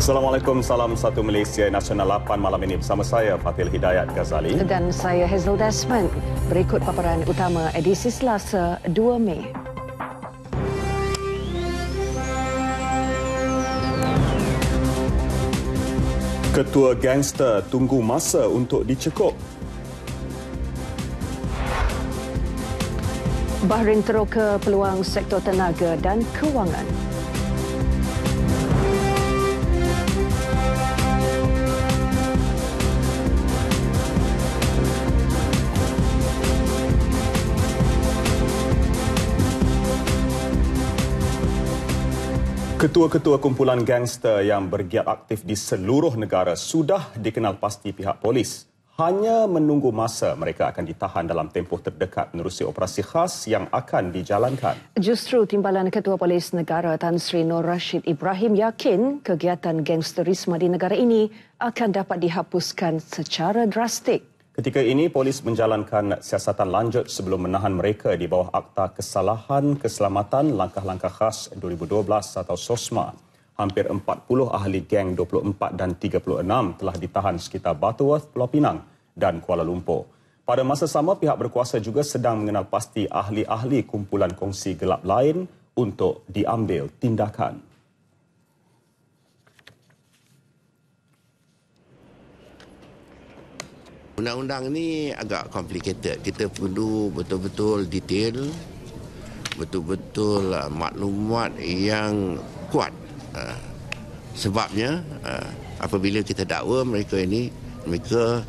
Assalamualaikum, salam satu Malaysia Nasional 8 malam ini bersama saya Fatil Hidayat Ghazali dan saya Hazel Desmond. Berikut paparan utama edisi Selasa 2 Mei. Ketua gangster tunggu masa untuk dicekup. Bahrain teroka peluang sektor tenaga dan kewangan. Ketua-ketua kumpulan gangster yang bergiat aktif di seluruh negara sudah dikenal pasti pihak polis. Hanya menunggu masa mereka akan ditahan dalam tempoh terdekat menerusi operasi khas yang akan dijalankan. Justru Timbalan Ketua Polis Negara Tan Sri Nur Rashid Ibrahim yakin kegiatan gangsterisme di negara ini akan dapat dihapuskan secara drastik. Ketika ini, polis menjalankan siasatan lanjut sebelum menahan mereka di bawah Akta Kesalahan Keselamatan Langkah-Langkah Khas 2012 atau SOSMA. Hampir 40 ahli geng 24 dan 36 telah ditahan sekitar Butterworth, Pulau Pinang dan Kuala Lumpur. Pada masa sama, pihak berkuasa juga sedang mengenal pasti ahli-ahli kumpulan kongsi gelap lain untuk diambil tindakan. Undang-undang ini agak complicated. Kita perlu betul-betul detail, betul-betul maklumat yang kuat. Sebabnya apabila kita dakwa mereka ini, mereka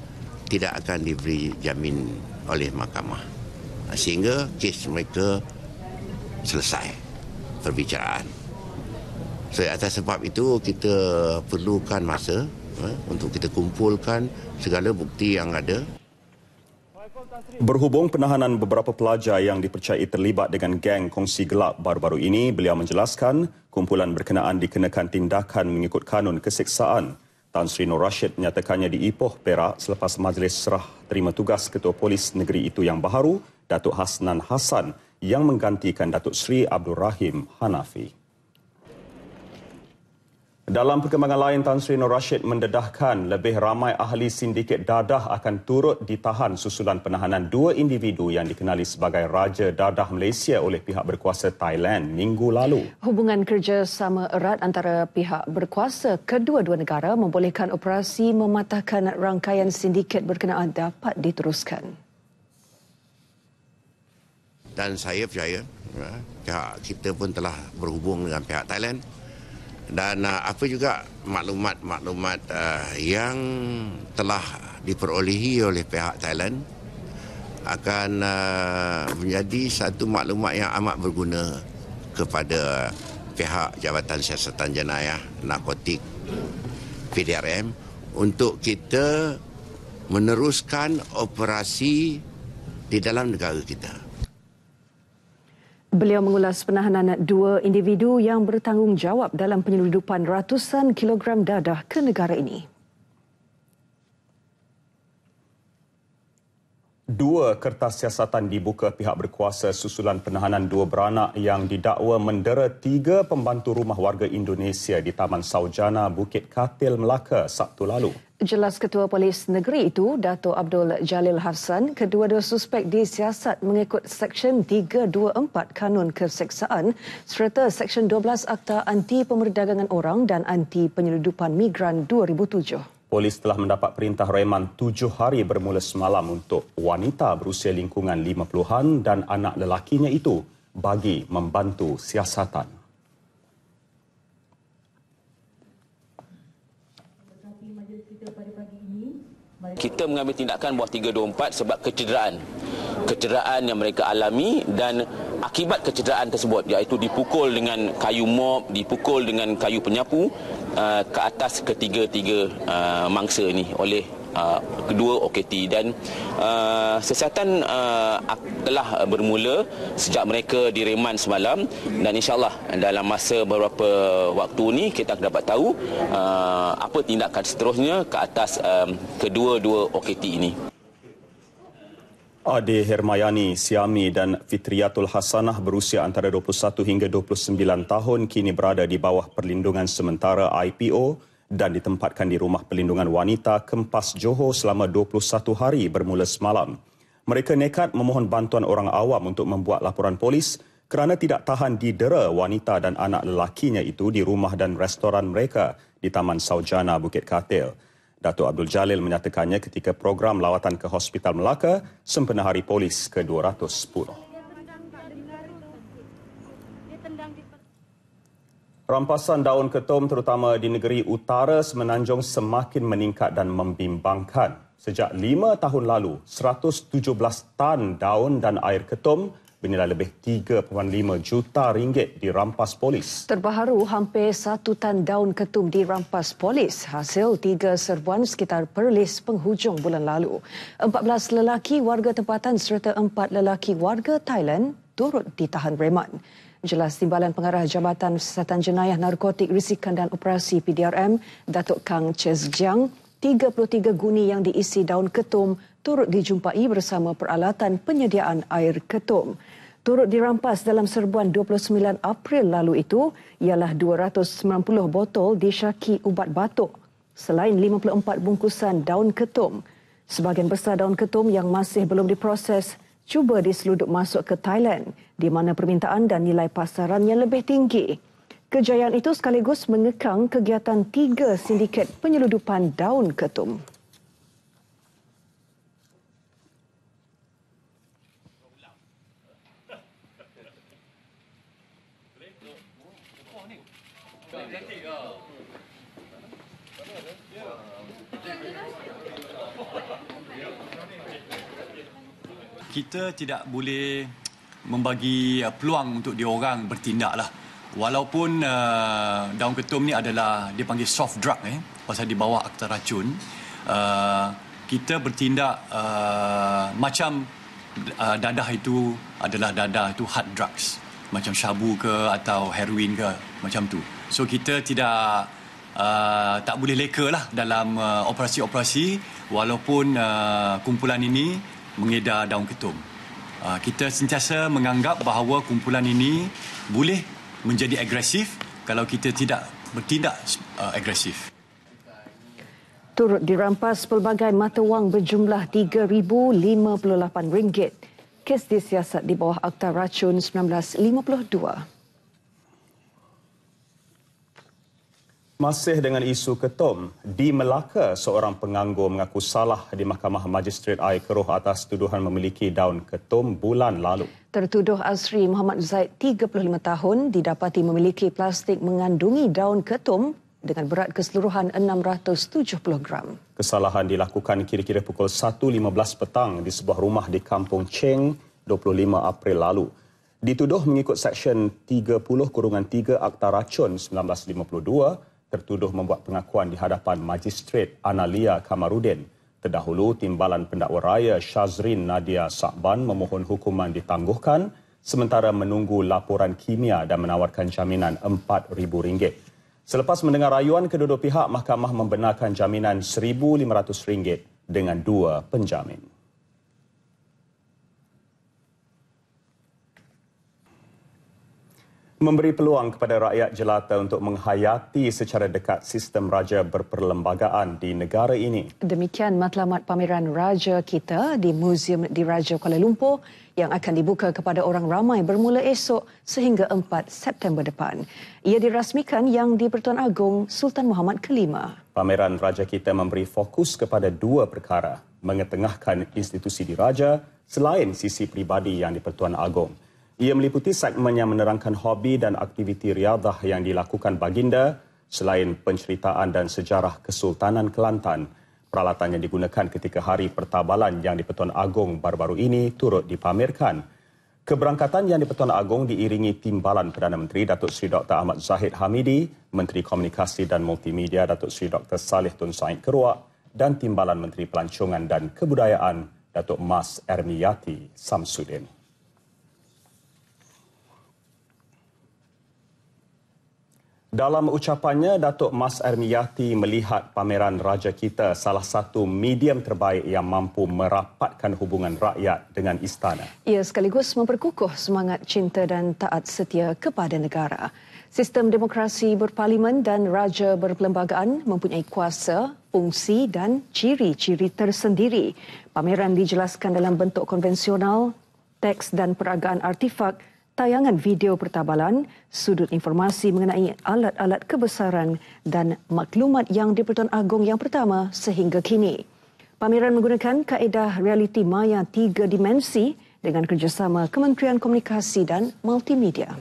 tidak akan diberi jamin oleh mahkamah. Sehingga kes mereka selesai perbicaraan. So, atas sebab itu kita perlukan masa untuk kita kumpulkan segala bukti yang ada. Berhubung penahanan beberapa pelajar yang dipercayai terlibat dengan geng kongsi gelap baru-baru ini, beliau menjelaskan kumpulan berkenaan dikenakan tindakan mengikut kanun keseksaan. Tan Sri Nur Rashid menyatakannya di Ipoh, Perak selepas majlis serah terima tugas Ketua Polis Negeri itu yang baharu, Datuk Hasnan Hassan, yang menggantikan Datuk Sri Abdul Rahim Hanafi. Dalam perkembangan lain, Tan Sri Nur Rashid mendedahkan lebih ramai ahli sindiket dadah akan turut ditahan susulan penahanan dua individu yang dikenali sebagai Raja Dadah Malaysia oleh pihak berkuasa Thailand minggu lalu. Hubungan kerjasama erat antara pihak berkuasa kedua-dua negara membolehkan operasi mematahkan rangkaian sindiket berkenaan dapat diteruskan. Dan saya percaya pihak kita pun telah berhubung dengan pihak Thailand. Dan apa juga maklumat-maklumat yang telah diperolehi oleh pihak Thailand akan menjadi satu maklumat yang amat berguna kepada pihak Jabatan Siasatan Jenayah Narkotik PDRM untuk kita meneruskan operasi di dalam negara kita. Beliau mengulas penahanan dua individu yang bertanggungjawab dalam penyeludupan ratusan kilogram dadah ke negara ini. Dua kertas siasatan dibuka pihak berkuasa susulan penahanan dua beranak yang didakwa mendera tiga pembantu rumah warga Indonesia di Taman Saujana, Bukit Katil, Melaka Sabtu lalu. Jelas Ketua Polis Negeri itu, Dato' Abdul Jalil Hassan, kedua-dua suspek disiasat mengikut Seksyen 324 Kanun Keseksaan serta Seksyen 12 Akta Anti Pemerdagangan Orang dan Anti Penyeludupan Migran 2007. Polis telah mendapat perintah reman 7 hari bermula semalam untuk wanita berusia lingkungan 50-an dan anak lelakinya itu bagi membantu siasatan. Kita mengambil tindakan bawah 324 sebab kecederaan yang mereka alami dan akibat kecederaan tersebut iaitu dipukul dengan kayu mop, dipukul dengan kayu penyapu ke atas ketiga-tiga mangsa ini oleh kedua OKT dan siasatan telah bermula sejak mereka direman semalam dan insyaAllah dalam masa beberapa waktu ini kita akan dapat tahu apa tindakan seterusnya ke atas kedua-dua OKT ini. Ade Hermayani Siami dan Fitriyatul Hasanah berusia antara 21 hingga 29 tahun kini berada di bawah perlindungan sementara IPO dan ditempatkan di Rumah Perlindungan Wanita Kempas Johor selama 21 hari bermula semalam. Mereka nekat memohon bantuan orang awam untuk membuat laporan polis kerana tidak tahan didera wanita dan anak lelakinya itu di rumah dan restoran mereka di Taman Saujana, Bukit Katil. Datuk Abdul Jalil menyatakannya ketika program lawatan ke Hospital Melaka sempena Hari Polis ke-210. Rampasan daun ketum terutama di negeri utara Semenanjung semakin meningkat dan membimbangkan. Sejak 5 tahun lalu, 117 tan daun dan air ketum bernilai lebih 3.5 juta ringgit dirampas polis. Terbaru, hampir 1 tan daun ketum dirampas polis hasil 3 serbuan sekitar Perlis penghujung bulan lalu. 14 lelaki warga tempatan serta 4 lelaki warga Thailand turut ditahan reman. Jelas Timbalan Pengarah Jabatan Siasatan Jenayah Narkotik Risikan dan Operasi PDRM, Datuk Kang Ches Jiang, 33 guni yang diisi daun ketum turut dijumpai bersama peralatan penyediaan air ketum. Turut dirampas dalam serbuan 29 April lalu itu ialah 290 botol disyaki ubat batuk selain 54 bungkusan daun ketum. Sebahagian besar daun ketum yang masih belum diproses cuba diseluduk masuk ke Thailand di mana permintaan dan nilai pasarannya lebih tinggi. Kejayaan itu sekaligus mengekang kegiatan 3 sindiket penyeludupan daun ketum. Kita tidak boleh membagi peluang untuk diorang bertindaklah. Walaupun daun ketum ni adalah dipanggil soft drug pasal di bawah akta racun, kita bertindak macam dadah itu adalah dadah itu hard drugs, macam syabu ke atau heroin ke macam tu. So kita tidak tak boleh leka lah dalam operasi-operasi walaupun kumpulan ini mengedar daun ketum. Kita sentiasa menganggap bahawa kumpulan ini boleh menjadi agresif kalau kita tidak bertindak agresif. Turut dirampas pelbagai mata wang berjumlah RM3,058. Kes disiasat di bawah Akta Racun 1952. Masih dengan isu ketum, di Melaka, seorang penganggur mengaku salah di Mahkamah Magistrate Air Keroh atas tuduhan memiliki daun ketum bulan lalu. Tertuduh Azri Muhammad Zaid, 35 tahun, didapati memiliki plastik mengandungi daun ketum dengan berat keseluruhan 670 gram. Kesalahan dilakukan kira-kira pukul 1.15 petang di sebuah rumah di Kampung Cheng, 25 April lalu. Dituduh mengikut Seksyen 30-3 Akta Racun 1952, tertuduh membuat pengakuan di hadapan Magistrate Analia Kamarudin. Terdahulu, Timbalan Pendakwa Raya Shazrin Nadia Sakban memohon hukuman ditangguhkan sementara menunggu laporan kimia dan menawarkan jaminan RM4,000. Selepas mendengar rayuan kedua-dua pihak, mahkamah membenarkan jaminan RM1,500 dengan 2 penjamin. Memberi peluang kepada rakyat jelata untuk menghayati secara dekat sistem raja berperlembagaan di negara ini. Demikian matlamat pameran Raja Kita di Muzium Diraja Kuala Lumpur yang akan dibuka kepada orang ramai bermula esok sehingga 4 September depan. Ia dirasmikan Yang di-Pertuan Agong Sultan Muhammad Kelima. Pameran Raja Kita memberi fokus kepada 2 perkara, mengetengahkan institusi diraja selain sisi peribadi Yang di-Pertuan Agong. Ia meliputi segmen yang menerangkan hobi dan aktiviti riadah yang dilakukan baginda selain penceritaan dan sejarah Kesultanan Kelantan. Peralatan yang digunakan ketika Hari Pertabalan Yang di-Pertuan Agong baru-baru ini turut dipamerkan. Keberangkatan Yang di-Pertuan Agong diiringi Timbalan Perdana Menteri Datuk Seri Dr. Ahmad Zahid Hamidi, Menteri Komunikasi dan Multimedia Datuk Seri Dr. Salih Tun Said Keruak dan Timbalan Menteri Pelancongan dan Kebudayaan Datuk Mas Ermiyati Samsudin. Dalam ucapannya, Datuk Mas Ermiyati melihat pameran Raja Kita salah satu medium terbaik yang mampu merapatkan hubungan rakyat dengan istana. Ia sekaligus memperkukuh semangat cinta dan taat setia kepada negara. Sistem demokrasi berparlimen dan raja berperlembagaan mempunyai kuasa, fungsi dan ciri-ciri tersendiri. Pameran dijelaskan dalam bentuk konvensional, teks dan peragaan artifak, tayangan video pertabalan, sudut informasi mengenai alat-alat kebesaran dan maklumat yang di-Pertuan Agong yang pertama sehingga kini. Pameran menggunakan kaedah realiti maya 3 dimensi dengan kerjasama Kementerian Komunikasi dan Multimedia.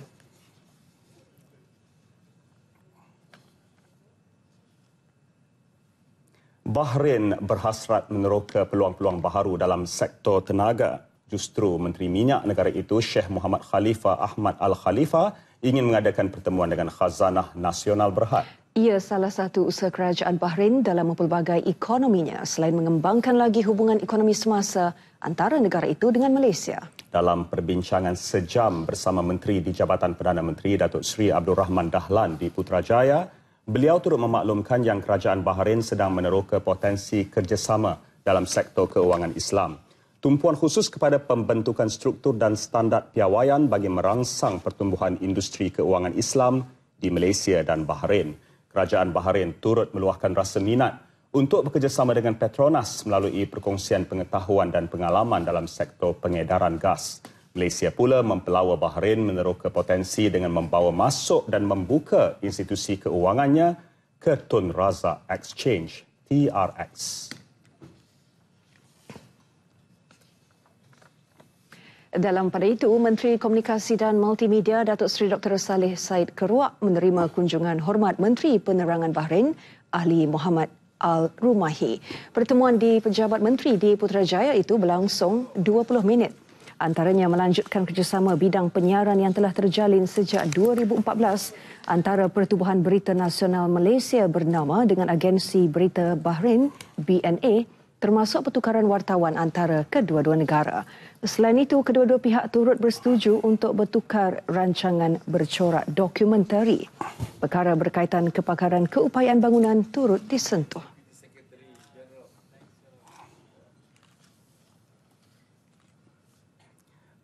Bahrain berhasrat meneroka peluang-peluang baharu dalam sektor tenaga. Justru Menteri Minyak negara itu, Sheikh Muhammad Khalifah Ahmad Al-Khalifah, ingin mengadakan pertemuan dengan Khazanah Nasional Berhad. Ia salah satu usaha kerajaan Bahrain dalam mempelbagai ekonominya selain mengembangkan lagi hubungan ekonomi semasa antara negara itu dengan Malaysia. Dalam perbincangan sejam bersama Menteri di Jabatan Perdana Menteri Datuk Seri Abdul Rahman Dahlan di Putrajaya, beliau turut memaklumkan yang kerajaan Bahrain sedang meneroka potensi kerjasama dalam sektor keuangan Islam. Tumpuan khusus kepada pembentukan struktur dan standard piawaian bagi merangsang pertumbuhan industri keuangan Islam di Malaysia dan Bahrain. Kerajaan Bahrain turut meluahkan rasa minat untuk bekerjasama dengan Petronas melalui perkongsian pengetahuan dan pengalaman dalam sektor pengedaran gas. Malaysia pula mempelawa Bahrain meneroka potensi dengan membawa masuk dan membuka institusi keuangannya ke Tun Razak Exchange, TRX. Dalam pada itu, Menteri Komunikasi dan Multimedia Datuk Seri Dr. Saleh Said Keruak menerima kunjungan hormat Menteri Penerangan Bahrain, Ahli Muhammad Al-Rumahi. Pertemuan di Pejabat Menteri di Putrajaya itu berlangsung 20 minit. Antaranya melanjutkan kerjasama bidang penyiaran yang telah terjalin sejak 2014 antara Pertubuhan Berita Nasional Malaysia bernama dengan Agensi Berita Bahrain, BNA, termasuk pertukaran wartawan antara kedua-dua negara. Selain itu, kedua-dua pihak turut bersetuju untuk bertukar rancangan bercorak dokumentari. Perkara berkaitan kepakaran keupayaan bangunan turut disentuh.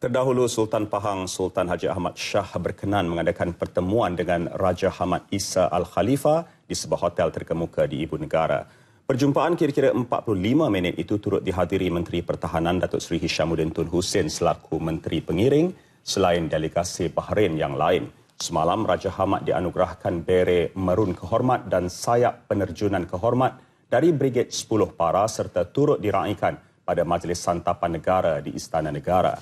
Terdahulu, Sultan Pahang Sultan Haji Ahmad Shah berkenan mengadakan pertemuan dengan Raja Hamad Isa Al-Khalifah di sebuah hotel terkemuka di Ibu Negara. Perjumpaan kira-kira 45 minit itu turut dihadiri Menteri Pertahanan Datuk Seri Hishamuddin Tun Hussein selaku Menteri Pengiring selain delegasi Bahrain yang lain. Semalam, Raja Hamad dianugerahkan beret merun kehormat dan sayap penerjunan kehormat dari Brigade 10 Para serta turut diraikan pada Majlis Santapan Negara di Istana Negara.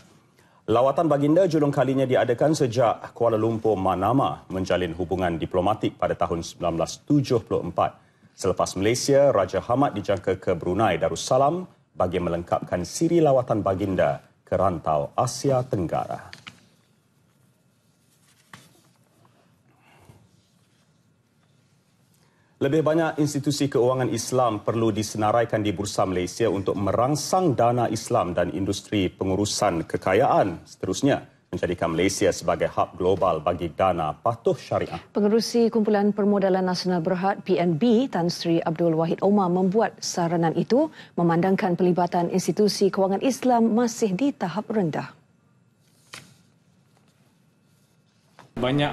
Lawatan baginda julung kalinya diadakan sejak Kuala Lumpur, Manama menjalin hubungan diplomatik pada tahun 1974. Selepas Malaysia, Raja Hamad dijangka ke Brunei Darussalam bagi melengkapkan siri lawatan baginda ke rantau Asia Tenggara. Lebih banyak institusi keuangan Islam perlu disenaraikan di Bursa Malaysia untuk merangsang dana Islam dan industri pengurusan kekayaan seterusnya, menjadikan Malaysia sebagai hub global bagi dana patuh syariah. Pengerusi Kumpulan Permodalan Nasional Berhad PNB, Tan Sri Abdul Wahid Omar membuat saranan itu memandangkan pelibatan institusi kewangan Islam masih di tahap rendah. Banyak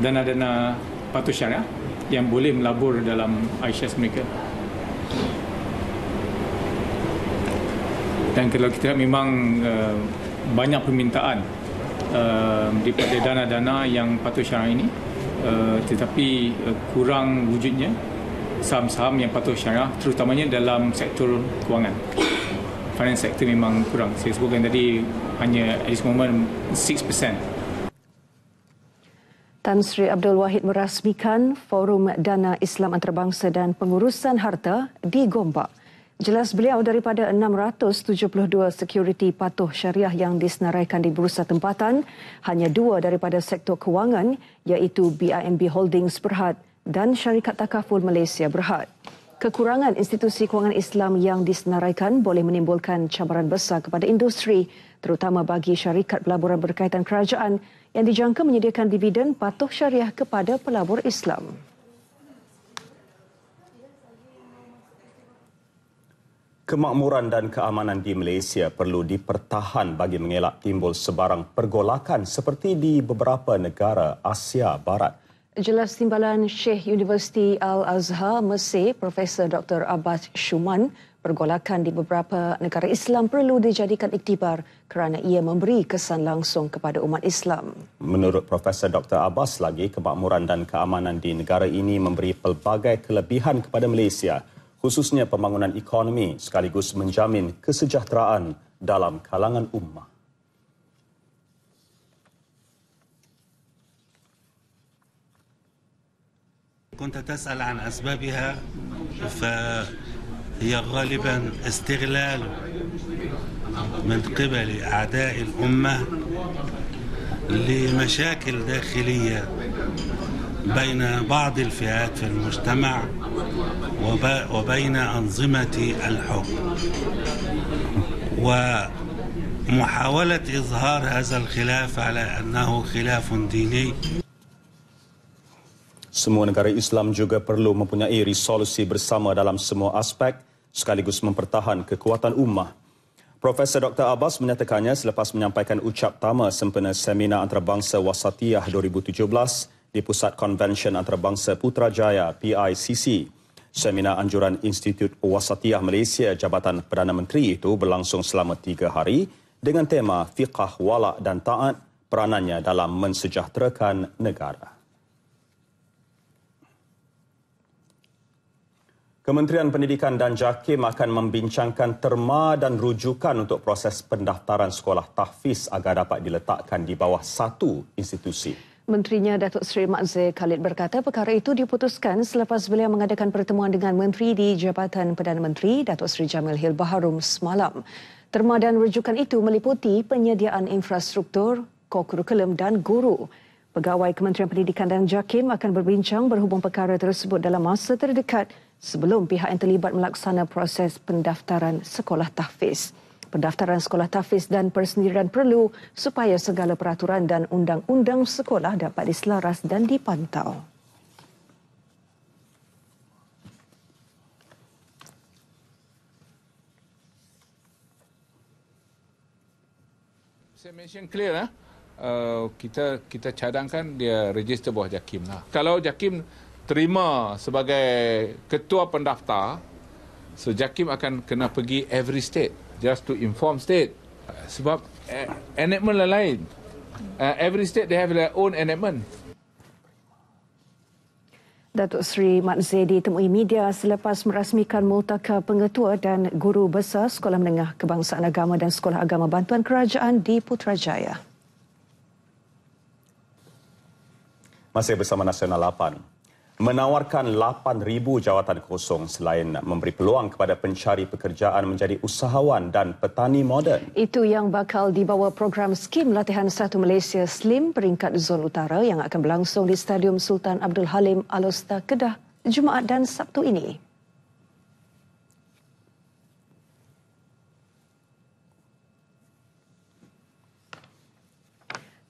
dana-dana patuh syariah yang boleh melabur dalam iShares mereka. Dan kalau kita lihat memang banyak permintaan daripada dana-dana yang patuh syariah ini, tetapi kurang wujudnya saham-saham yang patuh syariah, terutamanya dalam sektor kewangan. Finance sector memang kurang. Saya sebutkan tadi hanya at this moment 6%. Tan Sri Abdul Wahid merasmikan Forum Dana Islam Antarabangsa dan Pengurusan Harta di Gombak. Jelas beliau daripada 672 sekuriti patuh syariah yang disenaraikan di bursa tempatan, hanya 2 daripada sektor kewangan iaitu BIMB Holdings Berhad dan Syarikat Takaful Malaysia Berhad. Kekurangan institusi kewangan Islam yang disenaraikan boleh menimbulkan cabaran besar kepada industri, terutama bagi syarikat pelaburan berkaitan kerajaan yang dijangka menyediakan dividen patuh syariah kepada pelabur Islam. Kemakmuran dan keamanan di Malaysia perlu dipertahan bagi mengelak timbul sebarang pergolakan seperti di beberapa negara Asia Barat. Jelas Timbalan Syekh Universiti Al-Azhar Mesir, Profesor Dr. Abbas Shuman, pergolakan di beberapa negara Islam perlu dijadikan iktibar kerana ia memberi kesan langsung kepada umat Islam. Menurut Profesor Dr. Abbas lagi, kemakmuran dan keamanan di negara ini memberi pelbagai kelebihan kepada Malaysia, khususnya pembangunan ekonomi sekaligus menjamin kesejahteraan dalam kalangan ummah. كنت تسأل عن أسبابها فهي غالبا استغلال من قبل أعداء الأمة لمشاكل داخلية بين بعض الفئات في المجتمع وبين أنظمة الحكم ومحاولة إظهار هذا الخلاف على أنه خلاف ديني. Semua negara Islam juga perlu mempunyai resolusi bersama dalam semua aspek sekaligus mempertahan kekuatan ummah. Profesor Dr. Abbas menyatakannya selepas menyampaikan ucap tama sempena Seminar Antarabangsa Wasatiyah 2017 di Pusat Konvensyen Antarabangsa Putrajaya PICC. Seminar Anjuran Institut Wasatiyah Malaysia Jabatan Perdana Menteri itu berlangsung selama 3 hari dengan tema Fiqh Wala' dan Ta'at, peranannya dalam mensejahterakan negara. Kementerian Pendidikan dan JAKIM akan membincangkan terma dan rujukan untuk proses pendaftaran sekolah tahfiz agar dapat diletakkan di bawah satu institusi. Menterinya Datuk Seri Makhzir Khalid berkata perkara itu diputuskan selepas beliau mengadakan pertemuan dengan Menteri di Jabatan Perdana Menteri Datuk Seri Jamil Hill Baharom semalam. Terma dan rujukan itu meliputi penyediaan infrastruktur, kurikulum dan guru. Pegawai Kementerian Pendidikan dan JAKIM akan berbincang berhubung perkara tersebut dalam masa terdekat sebelum pihak yang terlibat melaksana proses pendaftaran sekolah tahfiz. Pendaftaran sekolah tahfiz dan persendirian perlu supaya segala peraturan dan undang-undang sekolah dapat diselaras dan dipantau. Saya mention clear kita cadangkan dia register bawah JAKIM lah. Kalau JAKIM terima sebagai ketua pendaftar, so JAKIM akan kena pergi every state just to inform state. Sebab enactment lain. Every state they have their own enactment. Datuk Seri Makhzir ditemui media selepas merasmikan Multaka Pengetua dan Guru Besar Sekolah Menengah Kebangsaan Agama dan Sekolah Agama Bantuan Kerajaan di Putrajaya. Masih bersama Nasional 8. Menawarkan 8,000 jawatan kosong selain memberi peluang kepada pencari pekerjaan menjadi usahawan dan petani moden. Itu yang bakal dibawa program skim latihan 1 Malaysia Slim peringkat Zon Utara yang akan berlangsung di Stadium Sultan Abdul Halim Al-Usta Kedah Jumaat dan Sabtu ini.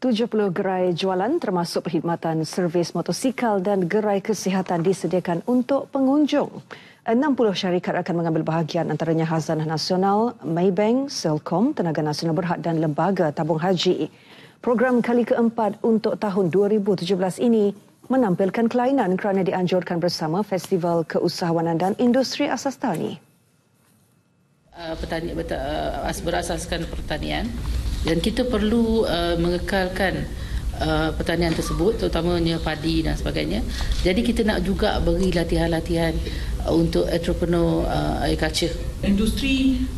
$70 gerai jualan termasuk perkhidmatan servis motosikal dan gerai kesihatan disediakan untuk pengunjung. 60 syarikat akan mengambil bahagian antaranya Khazanah Nasional, Maybank, Selcom, Tenaga Nasional Berhad dan Lembaga Tabung Haji. Program kali keempat untuk tahun 2017 ini menampilkan kelainan kerana dianjurkan bersama Festival Keusahawanan dan Industri Asas Tani. Berasaskan pertanian. Dan kita perlu mengekalkan pertanian tersebut, terutamanya padi dan sebagainya. Jadi kita nak juga beri latihan-latihan untuk entrepreneur agriculture. Industri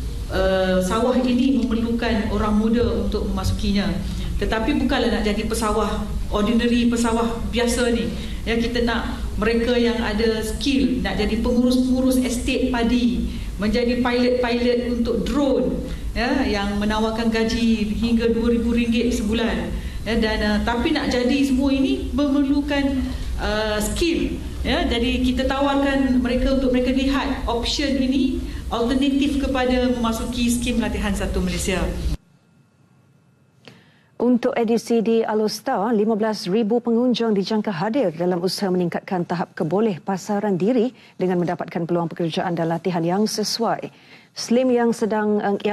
sawah ini memerlukan orang muda untuk memasukinya. Tetapi bukanlah nak jadi pesawah, ordinary pesawah biasa ni. Ya, kita nak mereka yang ada skill, nak jadi pengurus-pengurus estate padi, menjadi pilot-pilot untuk drone, ya, yang menawarkan gaji hingga RM2,000 sebulan. Ya, dan tapi nak jadi semua ini memerlukan skill. Ya, jadi kita tawarkan mereka untuk mereka lihat option ini alternatif kepada memasuki skim latihan 1 Malaysia. Untuk edisi di Alostar, 15,000 pengunjung dijangka hadir dalam usaha meningkatkan tahap keboleh pasaran diri dengan mendapatkan peluang pekerjaan dan latihan yang sesuai. Slim yang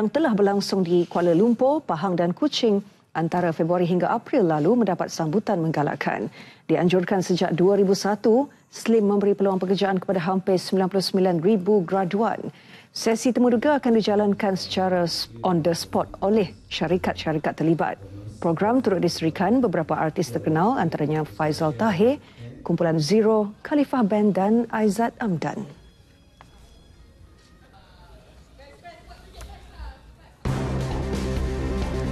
telah berlangsung di Kuala Lumpur, Pahang dan Kuching antara Februari hingga April lalu mendapat sambutan menggalakkan. Dianjurkan sejak 2001, Slim memberi peluang pekerjaan kepada hampir 99,000 graduan. Sesi temuduga akan dijalankan secara on the spot oleh syarikat-syarikat terlibat. Program turut diserikan beberapa artis terkenal antaranya Faizal Tahir, Kumpulan Zero, Khalifah Band dan Aizat Amdan.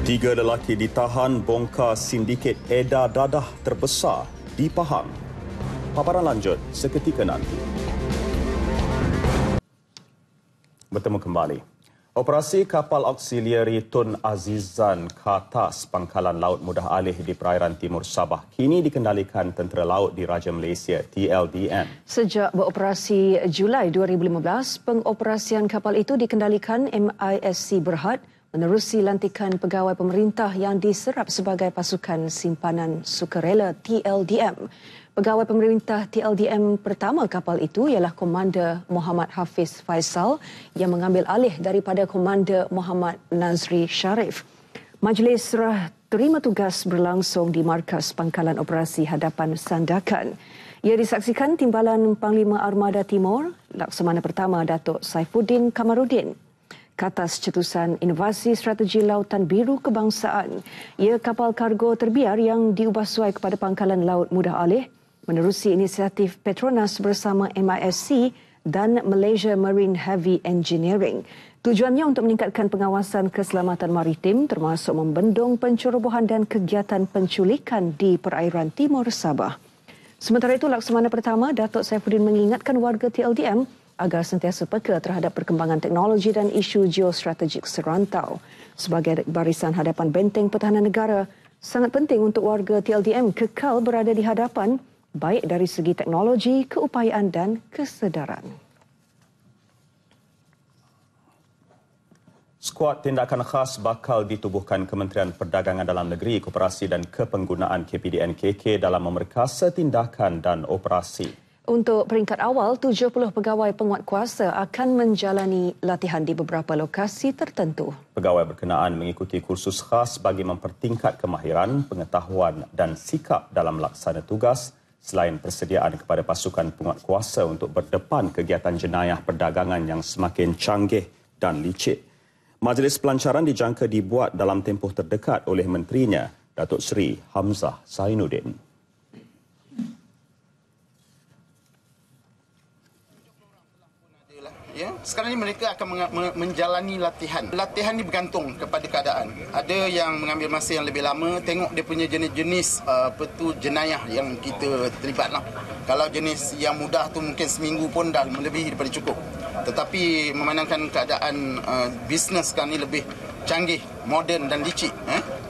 Tiga lelaki ditahan bongkar sindiket edar dadah terbesar di Pahang. Paparan lanjut seketika nanti. Bertemu kembali. Operasi kapal auksiliari Tun Azizan Katas Pangkalan Laut Mudah Alih di perairan timur Sabah kini dikendalikan Tentera Laut Diraja Malaysia TLDM. Sejak beroperasi Julai 2015, pengoperasian kapal itu dikendalikan MISC Berhad menerusi lantikan pegawai pemerintah yang diserap sebagai pasukan simpanan sukarela TLDM. Pegawai pemerintah TLDM pertama kapal itu ialah Komander Muhammad Hafiz Faisal yang mengambil alih daripada Komander Muhammad Nazri Sharif. Majlis serah terima tugas berlangsung di Markas Pangkalan Operasi Hadapan Sandakan. Ia disaksikan Timbalan Panglima Armada Timur, Laksamana Pertama Datuk Saifuddin Kamarudin. Katas Cetusan Inovasi Strategi Lautan Biru Kebangsaan. Ia kapal kargo terbiar yang diubah suai kepada Pangkalan Laut Mudah Alih menerusi inisiatif Petronas bersama MISC dan Malaysia Marine Heavy Engineering. Tujuannya untuk meningkatkan pengawasan keselamatan maritim termasuk membendung pencerobohan dan kegiatan penculikan di perairan timur Sabah. Sementara itu, Laksamana Pertama Datuk Saifuddin mengingatkan warga TLDM agar sentiasa peka terhadap perkembangan teknologi dan isu geostrategik serantau. Sebagai barisan hadapan benteng pertahanan negara, sangat penting untuk warga TLDM kekal berada di hadapan baik dari segi teknologi, keupayaan dan kesedaran. Skuad tindakan khas bakal ditubuhkan Kementerian Perdagangan Dalam Negeri, Koperasi dan Kepenggunaan KPDN-KK dalam memerkasa tindakan dan operasi. Untuk peringkat awal, 70 pegawai penguatkuasa akan menjalani latihan di beberapa lokasi tertentu. Pegawai berkenaan mengikuti kursus khas bagi mempertingkat kemahiran, pengetahuan dan sikap dalam laksana tugas selain persediaan kepada pasukan penguatkuasa untuk berdepan kegiatan jenayah perdagangan yang semakin canggih dan licik. Majlis pelancaran dijangka dibuat dalam tempoh terdekat oleh menterinya, Datuk Seri Hamzah Zainuddin. Ya, sekarang ini mereka akan menjalani latihan. Latihan ini bergantung kepada keadaan. Ada yang mengambil masa yang lebih lama, tengok dia punya jenis-jenis jenayah yang kita terlibatlah. Kalau jenis yang mudah tu mungkin seminggu pun dah melebihi daripada cukup. Tetapi memandangkan keadaan bisnes sekarang ini lebih canggih, moden dan licik,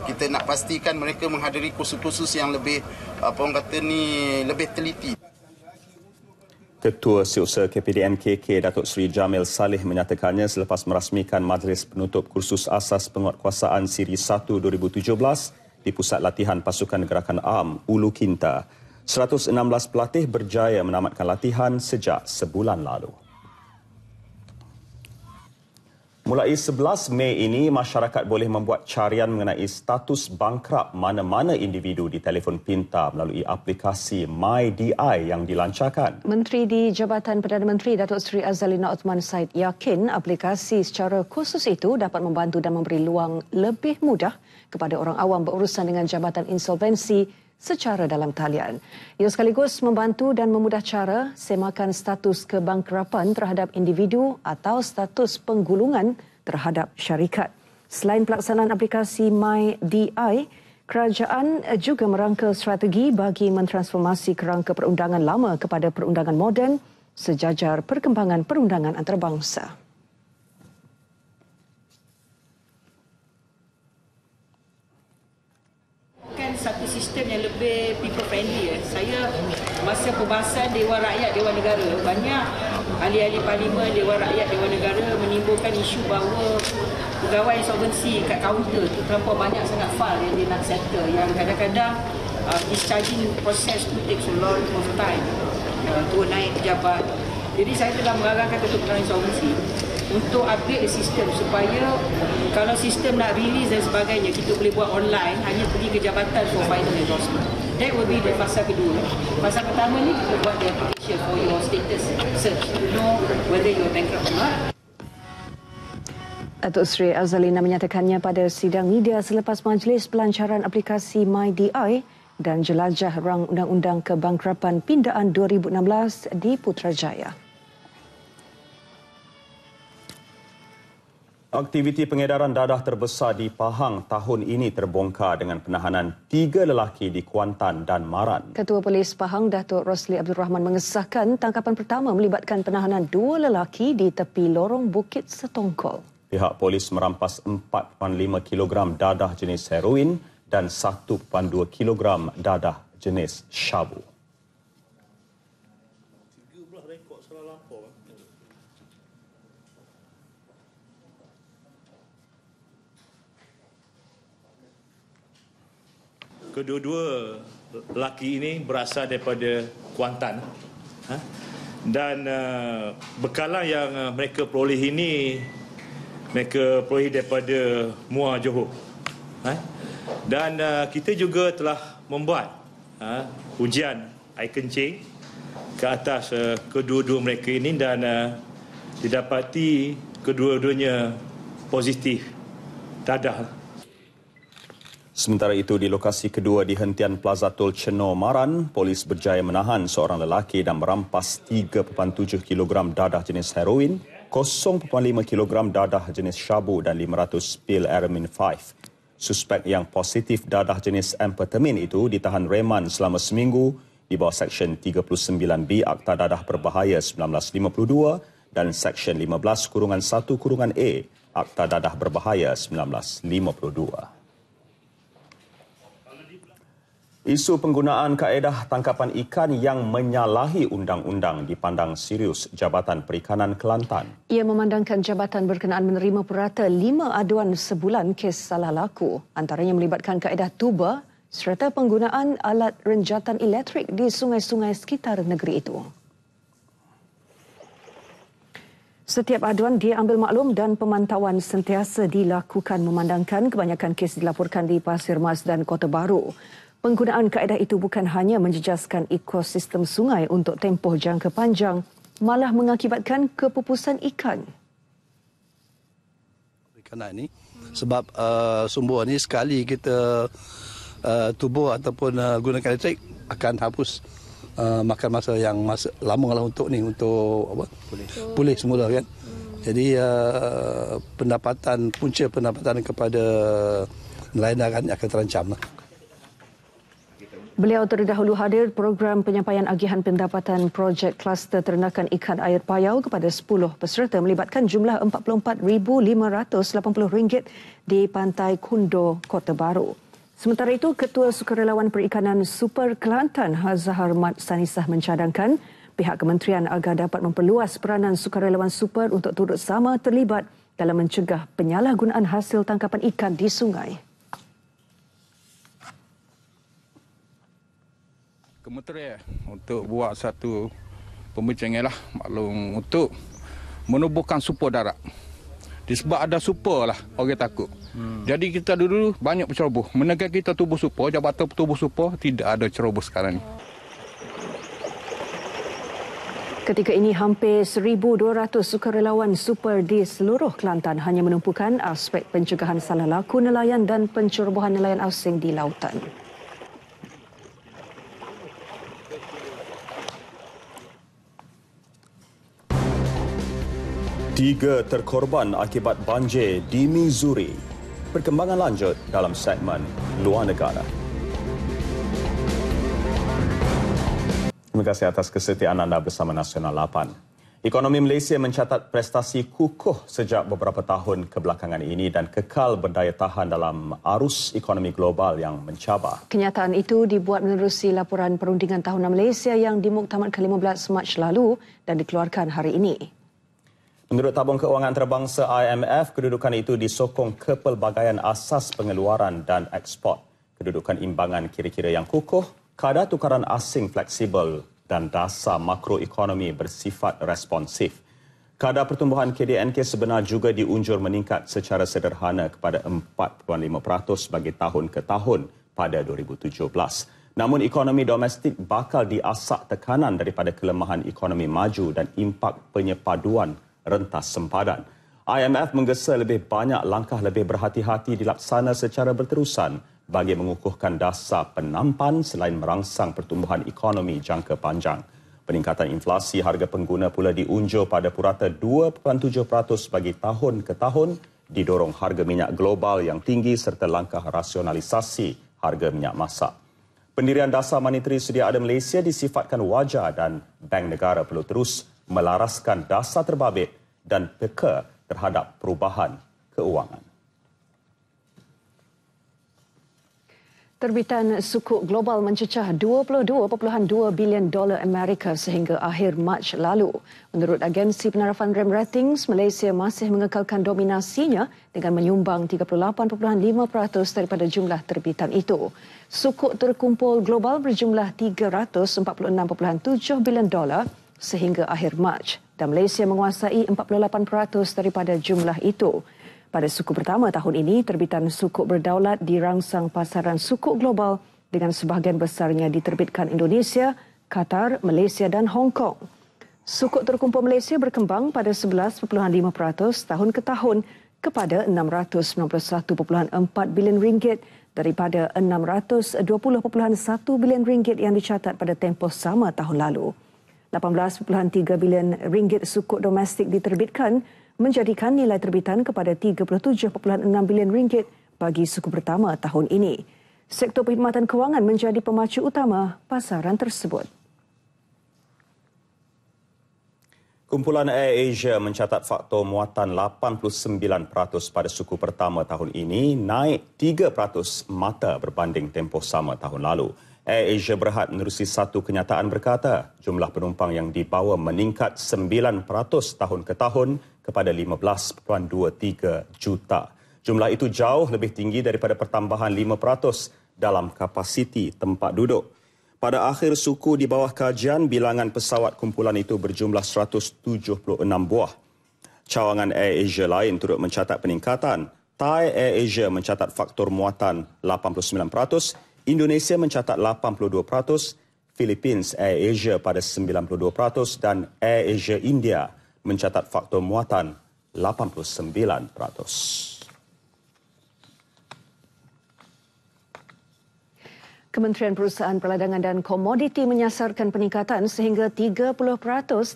kita nak pastikan mereka menghadiri kursus-kursus yang lebih lebih teliti. Ketua Setiausaha KPDN-KK Datuk Seri Jamil Saleh menyatakannya selepas merasmikan Majlis Penutup Kursus Asas Penguatkuasaan Siri 1 2017 di Pusat Latihan Pasukan Gerakan Am Ulu Kinta. 116 pelatih berjaya menamatkan latihan sejak sebulan lalu. Mulai 11 Mei ini, masyarakat boleh membuat carian mengenai status bangkrap mana-mana individu di telefon pintar melalui aplikasi MyDI yang dilancarkan. Menteri di Jabatan Perdana Menteri Datuk Seri Azalina Othman Said yakin aplikasi secara khusus itu dapat membantu dan memberi luang lebih mudah kepada orang awam berurusan dengan jabatan insolvensi secara dalam talian. Ia sekaligus membantu dan memudah cara semakan status kebangkrapan terhadap individu atau status penggulungan terhadap syarikat. Selain pelaksanaan aplikasi MyDI, kerajaan juga merangka strategi bagi mentransformasi kerangka perundangan lama kepada perundangan moden sejajar perkembangan perundangan antarabangsa. Satu sistem yang lebih people friendly. Saya masa pembahasan Dewan Rakyat, Dewan Negara, banyak ahli-ahli parlimen, Dewan Rakyat, Dewan Negara menimbulkan isu bahawa pegawai insolvensi kat kaunter tu terlampau banyak sangat file yang dia nak settle, yang kadang-kadang discharging proses tu takes a lot of time, turun naik pejabat. Jadi saya telah mengarahkan Ketua Pengarah Insolvensi untuk upgrade sistem supaya kalau sistem nak release dan sebagainya, kita boleh buat online, hanya pergi ke jabatan for final endorsement. That will be the fasa kedua. Fasa pertama ni kita buat the application for your status search to know whether you are bankrupt or not. Datuk Seri Azalina menyatakannya pada sidang media selepas majlis pelancaran aplikasi MyDI dan jelajah rang Undang-Undang Kebangkrapan Pindaan 2016 di Putrajaya. Aktiviti pengedaran dadah terbesar di Pahang tahun ini terbongkar dengan penahanan 3 lelaki di Kuantan dan Maran. Ketua Polis Pahang, Datuk Rosli Abdul Rahman mengesahkan tangkapan pertama melibatkan penahanan 2 lelaki di tepi lorong Bukit Setongkol. Pihak polis merampas 4.5 kg dadah jenis heroin dan 1.2 kg dadah jenis syabu. Kedua-dua lelaki ini berasal daripada Kuantan. Dan bekalan yang mereka peroleh ini, mereka peroleh daripada Muar Johor. Dan kita juga telah membuat ujian air kencing ke atas kedua-dua mereka ini dan didapati kedua-duanya positif dadah. Sementara itu, di lokasi kedua di hentian Plaza Tol Chenor Maran, polis berjaya menahan seorang lelaki dan merampas 3.7 kg dadah jenis heroin, 0.5 kg dadah jenis syabu dan 500 pil Aramin 5. Suspek yang positif dadah jenis amfetamin itu ditahan reman selama seminggu di bawah Seksyen 39B Akta Dadah Berbahaya 1952 dan Seksyen 15-1-A Akta Dadah Berbahaya 1952. Isu penggunaan kaedah tangkapan ikan yang menyalahi undang-undang dipandang serius Jabatan Perikanan Kelantan. Ia memandangkan jabatan berkenaan menerima purata 5 aduan sebulan kes salah laku, antaranya melibatkan kaedah tuba serta penggunaan alat renjatan elektrik di sungai-sungai sekitar negeri itu. Setiap aduan diambil maklum dan pemantauan sentiasa dilakukan memandangkan kebanyakan kes dilaporkan di Pasir Mas dan Kota Baru. Penggunaan kaedah itu bukan hanya menjejaskan ekosistem sungai untuk tempoh jangka panjang, malah mengakibatkan kepupusan ikan. Perikanan ini sebab sumber ini sekali kita tubuh ataupun gunakan elektrik akan hapus makan masa yang lama lah untuk apa? Pulih semula kan. Jadi punca pendapatan kepada nelayan akan terancam lah. Beliau terdahulu hadir program penyampaian agihan pendapatan projek kluster ternakan ikan air payau kepada 10 peserta melibatkan jumlah RM44,580 di Pantai Kundo, Kota Baru. Sementara itu, Ketua Sukarelawan Perikanan Super Kelantan Hazahar Mat Sanisah mencadangkan pihak kementerian agar dapat memperluas peranan sukarelawan super untuk turut sama terlibat dalam mencegah penyalahgunaan hasil tangkapan ikan di sungai. Kementerian untuk buat satu pembincangan lah maklum untuk menubuhkan super darat. Disebab ada super lah orang takut. Jadi kita dulu banyak berceroboh. Menekan kita tubuh super, jabatan tubuh super tidak ada ceroboh sekarang ni. Ketika ini hampir 1,200 sukarelawan super di seluruh Kelantan hanya menumpukan aspek pencegahan salah laku nelayan dan pencerobohan nelayan asing di lautan. Tiga terkorban akibat banjir di Missouri. Perkembangan lanjut dalam segmen Luar Negara. Terima kasih atas kesetiaan anda bersama Nasional 8. Ekonomi Malaysia mencatat prestasi kukuh sejak beberapa tahun kebelakangan ini dan kekal berdaya tahan dalam arus ekonomi global yang mencabar. Kenyataan itu dibuat menerusi laporan perundingan tahunan Malaysia yang dimuktamadkan 15 Mac lalu dan dikeluarkan hari ini. Menurut Tabung Keuangan Antarabangsa IMF, kedudukan itu disokong kepelbagaian asas pengeluaran dan ekspor. Kedudukan imbangan kira-kira yang kukuh, kadar tukaran asing fleksibel dan dasar makroekonomi bersifat responsif. Kadar pertumbuhan KDNK sebenar juga diunjur meningkat secara sederhana kepada 4.5% bagi tahun ke tahun pada 2017. Namun ekonomi domestik bakal diasak tekanan daripada kelemahan ekonomi maju dan impak penyepaduan rentas sempadan. IMF menggesa lebih banyak langkah lebih berhati-hati dilaksana secara berterusan bagi mengukuhkan dasar penampan selain merangsang pertumbuhan ekonomi jangka panjang. Peningkatan inflasi harga pengguna pula diunjur pada purata 2.7% bagi tahun ke tahun, didorong harga minyak global yang tinggi serta langkah rasionalisasi harga minyak masak. Pendirian Dasar Moneteri Sedia Ada Malaysia disifatkan wajar dan Bank Negara perlu terus melaraskan dasar terbabit dan peka terhadap perubahan keuangan. Terbitan sukuk global mencecah $22.2 bilion Amerika sehingga akhir Mac lalu. Menurut agensi penarafan RAM Ratings, Malaysia masih mengekalkan dominasinya dengan menyumbang 38.5% daripada jumlah terbitan itu. Sukuk terkumpul global berjumlah $346.7 bilion sehingga akhir Mac dan Malaysia menguasai 48% daripada jumlah itu. Pada sukuk pertama tahun ini, terbitan sukuk berdaulat dirangsang pasaran sukuk global dengan sebahagian besarnya diterbitkan Indonesia, Qatar, Malaysia dan Hong Kong. Sukuk terkumpul Malaysia berkembang pada 11.5% tahun ke tahun kepada RM691.4 bilion daripada RM620.1 bilion yang dicatat pada tempoh sama tahun lalu. RM18.3 bilion sukuk domestik diterbitkan menjadikan nilai terbitan kepada RM37.6 bilion bagi suku pertama tahun ini. Sektor perkhidmatan kewangan menjadi pemacu utama pasaran tersebut. Kumpulan Air Asia mencatat faktor muatan 89% pada suku pertama tahun ini, naik 3% mata berbanding tempoh sama tahun lalu. Air Asia Berhad menerusi satu kenyataan berkata, jumlah penumpang yang dibawa meningkat 9% tahun ke tahun kepada 15.23 juta. Jumlah itu jauh lebih tinggi daripada pertambahan 5% dalam kapasiti tempat duduk. Pada akhir suku di bawah kajian, bilangan pesawat kumpulan itu berjumlah 176 buah. Cawangan Air Asia lain turut mencatat peningkatan. Thai Air Asia mencatat faktor muatan 89%, Indonesia mencatat 82%, Philippines Air Asia pada 92% dan Air Asia India mencatat faktor muatan 89%. Kementerian Perusahaan Perdagangan dan Komoditi menyasarkan peningkatan sehingga 30%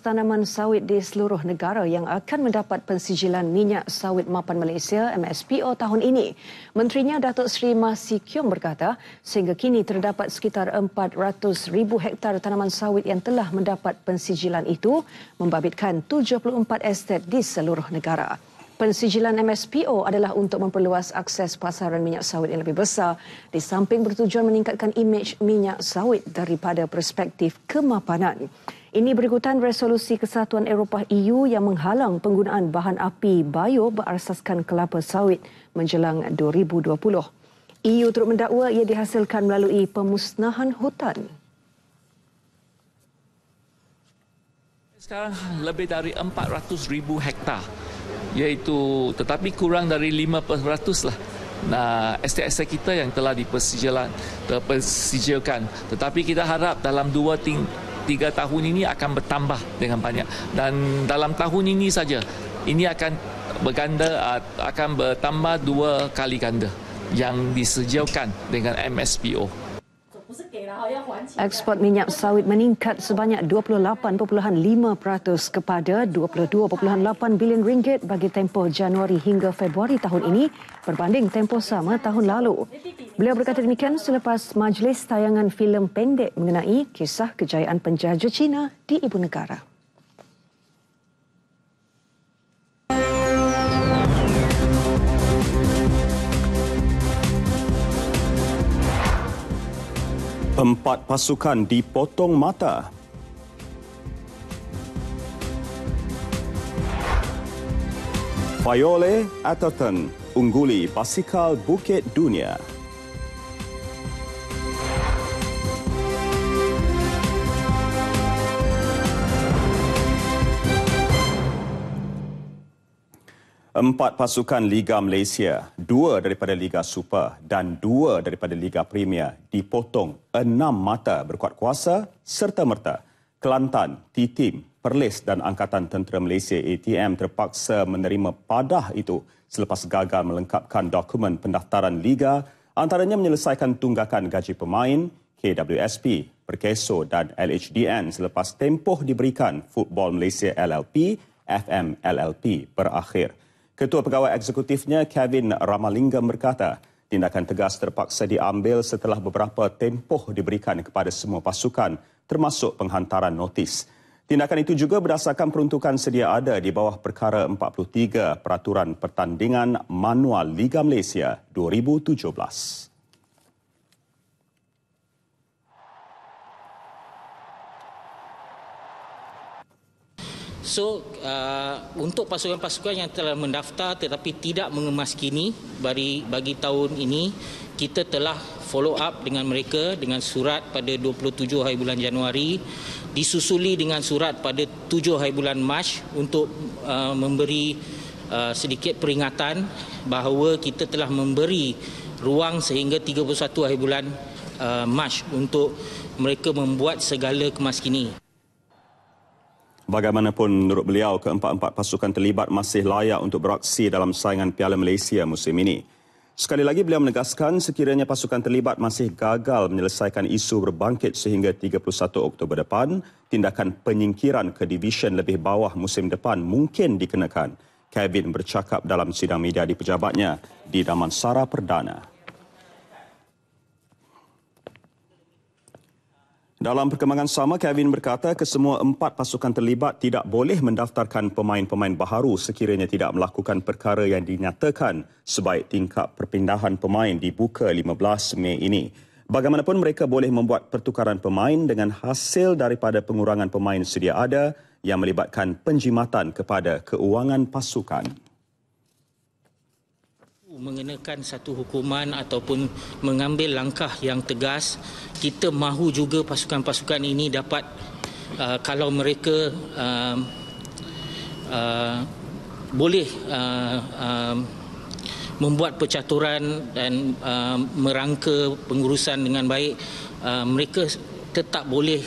tanaman sawit di seluruh negara yang akan mendapat pensijilan minyak sawit mapan Malaysia MSPO tahun ini. Menterinya Datuk Seri Masih Kiong berkata, sehingga kini terdapat sekitar 400,000 hektar tanaman sawit yang telah mendapat pensijilan itu, membabitkan 74 estet di seluruh negara. Pensijilan MSPO adalah untuk memperluas akses pasaran minyak sawit yang lebih besar di samping bertujuan meningkatkan imej minyak sawit daripada perspektif kemapanan. Ini berikutan resolusi Kesatuan Eropah EU yang menghalang penggunaan bahan api bio berasaskan kelapa sawit menjelang 2020. EU turut mendakwa ia dihasilkan melalui pemusnahan hutan. Sekarang lebih dari 400,000 hektar. Iaitu tetapi kurang dari 5% lah. Nah, estet-estet kita yang telah dipersijilkan. Tetapi kita harap dalam 2-3 tahun ini akan bertambah dengan banyak. Dan dalam tahun ini saja, ini akan bertambah 2 kali ganda yang disijilkan dengan MSPO. Ekspor minyak sawit meningkat sebanyak 28.5% kepada 22.8 bilion ringgit bagi tempoh Januari hingga Februari tahun ini berbanding tempoh sama tahun lalu. Beliau berkata demikian selepas majlis tayangan filem pendek mengenai kisah kejayaan penjajah Cina di ibu negara. 4 pasukan dipotong mata. Fayole Atherton ungguli basikal Bukit Dunia. Empat pasukan Liga Malaysia, 2 daripada Liga Super dan 2 daripada Liga Premier dipotong 6 mata berkuat kuasa serta-merta. Kelantan, T-Team, Perlis dan Angkatan Tentera Malaysia ATM terpaksa menerima padah itu selepas gagal melengkapkan dokumen pendaftaran Liga, antaranya menyelesaikan tunggakan gaji pemain, KWSP, Perkeso dan LHDN selepas tempoh diberikan Football Malaysia LLP, FMLLP berakhir. Ketua Pegawai Eksekutifnya Kevin Ramalingam berkata, tindakan tegas terpaksa diambil setelah beberapa tempoh diberikan kepada semua pasukan termasuk penghantaran notis. Tindakan itu juga berdasarkan peruntukan sedia ada di bawah Perkara 43 Peraturan Pertandingan Manual Liga Malaysia 2017. So, untuk pasukan-pasukan yang telah mendaftar tetapi tidak mengemaskini bagi tahun ini, kita telah follow up dengan mereka dengan surat pada 27 hari bulan Januari, disusuli dengan surat pada 7 hari bulan Mac untuk memberi sedikit peringatan bahawa kita telah memberi ruang sehingga 31 hari bulan Mac untuk mereka membuat segala kemaskini. Bagaimanapun menurut beliau, keempat-empat pasukan terlibat masih layak untuk beraksi dalam saingan Piala Malaysia musim ini. Sekali lagi beliau menegaskan sekiranya pasukan terlibat masih gagal menyelesaikan isu berbangkit sehingga 31 Oktober depan, tindakan penyingkiran ke divisyen lebih bawah musim depan mungkin dikenakan. Kevin bercakap dalam sidang media di pejabatnya di Damansara Perdana. Dalam perkembangan sama, Kevin berkata kesemua 4 pasukan terlibat tidak boleh mendaftarkan pemain-pemain baharu sekiranya tidak melakukan perkara yang dinyatakan sebaik tingkap perpindahan pemain dibuka 15 Mei ini. Bagaimanapun mereka boleh membuat pertukaran pemain dengan hasil daripada pengurangan pemain sedia ada yang melibatkan penjimatan kepada keuangan pasukan. Mengenakan satu hukuman ataupun mengambil langkah yang tegas, kita mahu juga pasukan-pasukan ini dapat kalau mereka boleh membuat percaturan dan merangka pengurusan dengan baik, mereka tetap boleh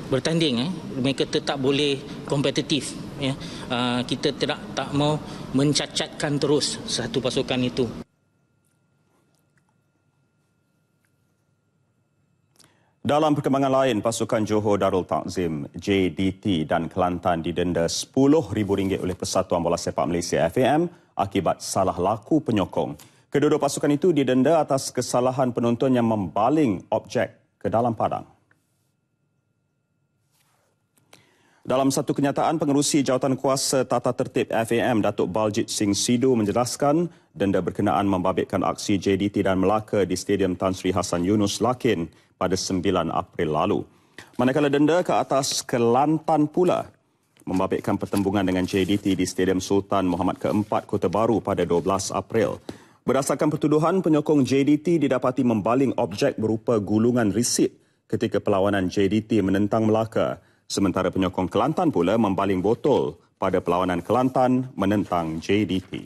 bertanding, mereka tetap boleh kompetitif. Ya, kita tak mau mencacatkan terus satu pasukan itu. Dalam perkembangan lain, pasukan Johor Darul Takzim, JDT dan Kelantan didenda RM10,000 oleh Persatuan Bola Sepak Malaysia FAM akibat salah laku penyokong. Kedua-dua pasukan itu didenda atas kesalahan penonton yang membaling objek ke dalam padang. Dalam satu kenyataan, pengerusi Jawatan Kuasa Tata Tertib FAM, Datuk Baljit Singh Sidhu menjelaskan denda berkenaan membabitkan aksi JDT dan Melaka di Stadium Tan Sri Hassan Yunus Lakin pada 9 April lalu. Manakala denda ke atas Kelantan pula membabitkan pertembungan dengan JDT di Stadium Sultan Muhammad Keempat, Kota Baru pada 12 April. Berdasarkan pertuduhan, penyokong JDT didapati membaling objek berupa gulungan risit ketika perlawanan JDT menentang Melaka. Sementara penyokong Kelantan pula membaling botol pada perlawanan Kelantan menentang JDT.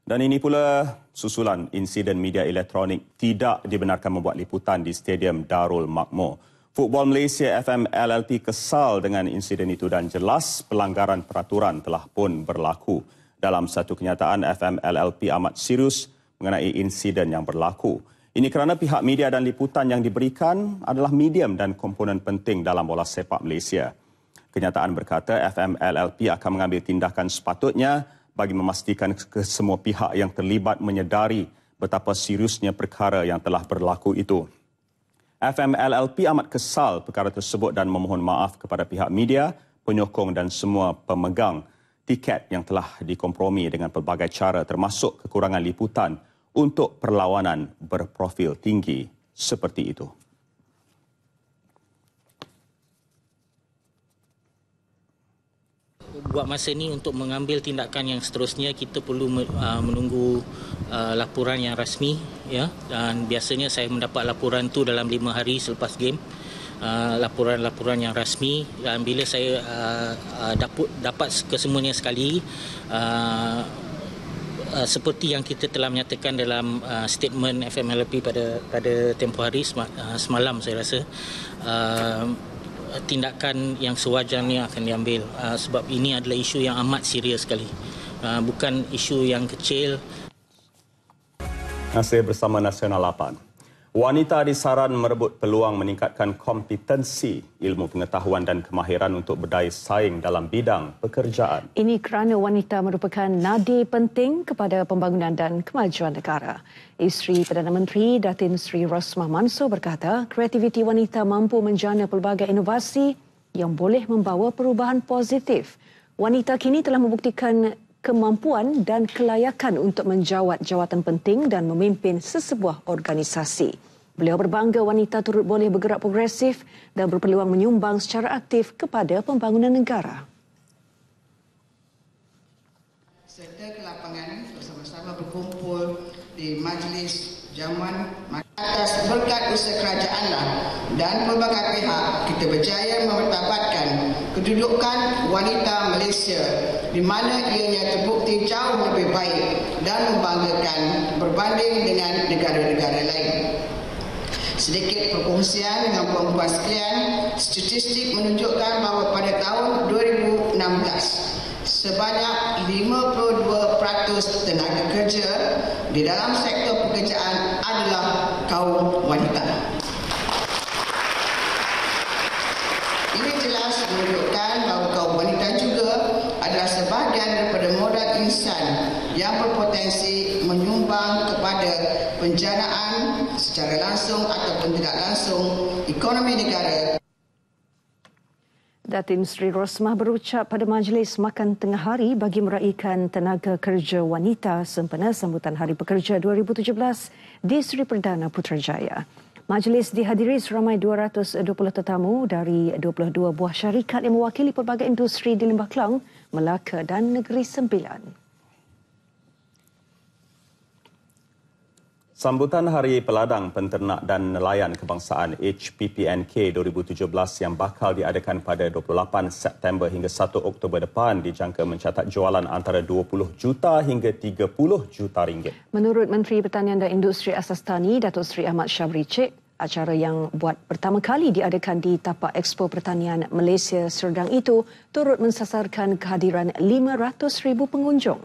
Dan ini pula susulan insiden media elektronik tidak dibenarkan membuat liputan di Stadium Darul Makmur. Football Malaysia FMLLP kesal dengan insiden itu dan jelas pelanggaran peraturan telah pun berlaku. Dalam satu kenyataan, FMLLP amat serius mengenai insiden yang berlaku. Ini kerana pihak media dan liputan yang diberikan adalah medium dan komponen penting dalam bola sepak Malaysia. Kenyataan berkata FMLLP akan mengambil tindakan sepatutnya bagi memastikan kesemua pihak yang terlibat menyedari betapa seriusnya perkara yang telah berlaku itu. FMLLP amat kesal perkara tersebut dan memohon maaf kepada pihak media, penyokong dan semua pemegang tiket yang telah dikompromi dengan pelbagai cara termasuk kekurangan liputan untuk perlawanan berprofil tinggi seperti itu. Buat masa ini untuk mengambil tindakan yang seterusnya kita perlu menunggu laporan yang rasmi, ya, dan biasanya saya mendapat laporan tu dalam 5 hari selepas game, laporan-laporan yang rasmi, dan bila saya dapat kesemuanya sekali, seperti yang kita telah menyatakan dalam statement FMLP pada tempoh hari semalam, saya rasa tindakan yang sewajarnya akan diambil, sebab ini adalah isu yang amat serius sekali, bukan isu yang kecil. Masih bersama Nasional 8. Wanita disaran merebut peluang meningkatkan kompetensi, ilmu pengetahuan dan kemahiran untuk berdaya saing dalam bidang pekerjaan. Ini kerana wanita merupakan nadi penting kepada pembangunan dan kemajuan negara. Isteri Perdana Menteri Datin Sri Rosmah Mansor berkata, kreativiti wanita mampu menjana pelbagai inovasi yang boleh membawa perubahan positif. Wanita kini telah membuktikan kemampuan dan kelayakan untuk menjawat jawatan penting dan memimpin sesebuah organisasi. Beliau berbangga wanita turut boleh bergerak progresif dan berpeluang menyumbang secara aktif kepada pembangunan negara. Serta ke lapangan bersama-sama berkumpul di majlis jamuan atas berkat usaha kerajaanlah dan pelbagai pihak kita berjaya memertabatkan kedudukan wanita Malaysia di mana ianya terbukti jauh lebih baik dan membanggakan berbanding dengan negara-negara lain. Sedikit perkongsian dengan puan-puan sekalian, statistik menunjukkan bahawa pada tahun 2016 sebanyak 52% tenaga kerja di dalam sektor pekerjaan adalah kaum wanita. Ini jelas menunjukkan bahawa kaum wanita juga adalah sebahagian daripada modal insan yang berpotensi menyumbang kepada penjanaan secara langsung ataupun tidak langsung ekonomi negara. Datin Sri Rosmah berucap pada majlis makan tengah hari bagi meraihkan tenaga kerja wanita sempena sambutan Hari Pekerja 2017 di Sri Perdana Putrajaya. Majlis dihadiri seramai 220 tetamu dari 22 buah syarikat yang mewakili pelbagai industri di Lembah Kelang, Melaka dan Negeri Sembilan. Sambutan Hari Peladang, Penternak dan Nelayan Kebangsaan HPPNK 2017 yang bakal diadakan pada 28 September hingga 1 Oktober depan dijangka mencatat jualan antara 20 juta hingga 30 juta ringgit. Menurut Menteri Pertanian dan Industri Asas Tani, Datuk Seri Ahmad Syabri Cik, acara yang buat pertama kali diadakan di Tapak Expo Pertanian Malaysia Serdang itu turut mensasarkan kehadiran 500,000 pengunjung.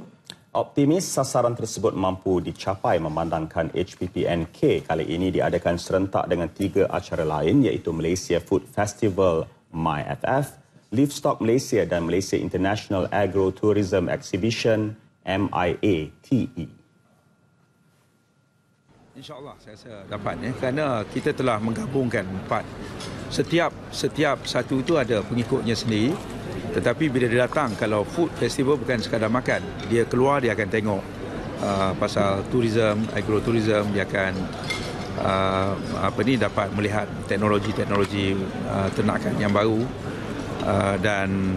Optimis sasaran tersebut mampu dicapai memandangkan HPPNK kali ini diadakan serentak dengan 3 acara lain iaitu Malaysia Food Festival MyFF, Livestock Malaysia dan Malaysia International Agro-Tourism Exhibition MIATE. InsyaAllah saya rasa dapat kerana kita telah menggabungkan 4. Setiap satu itu ada pengikutnya sendiri. Tetapi bila dia datang, kalau food festival bukan sekadar makan, dia keluar dia akan tengok pasal tourism, agrotourism, dia akan dapat melihat teknologi ternakan yang baru dan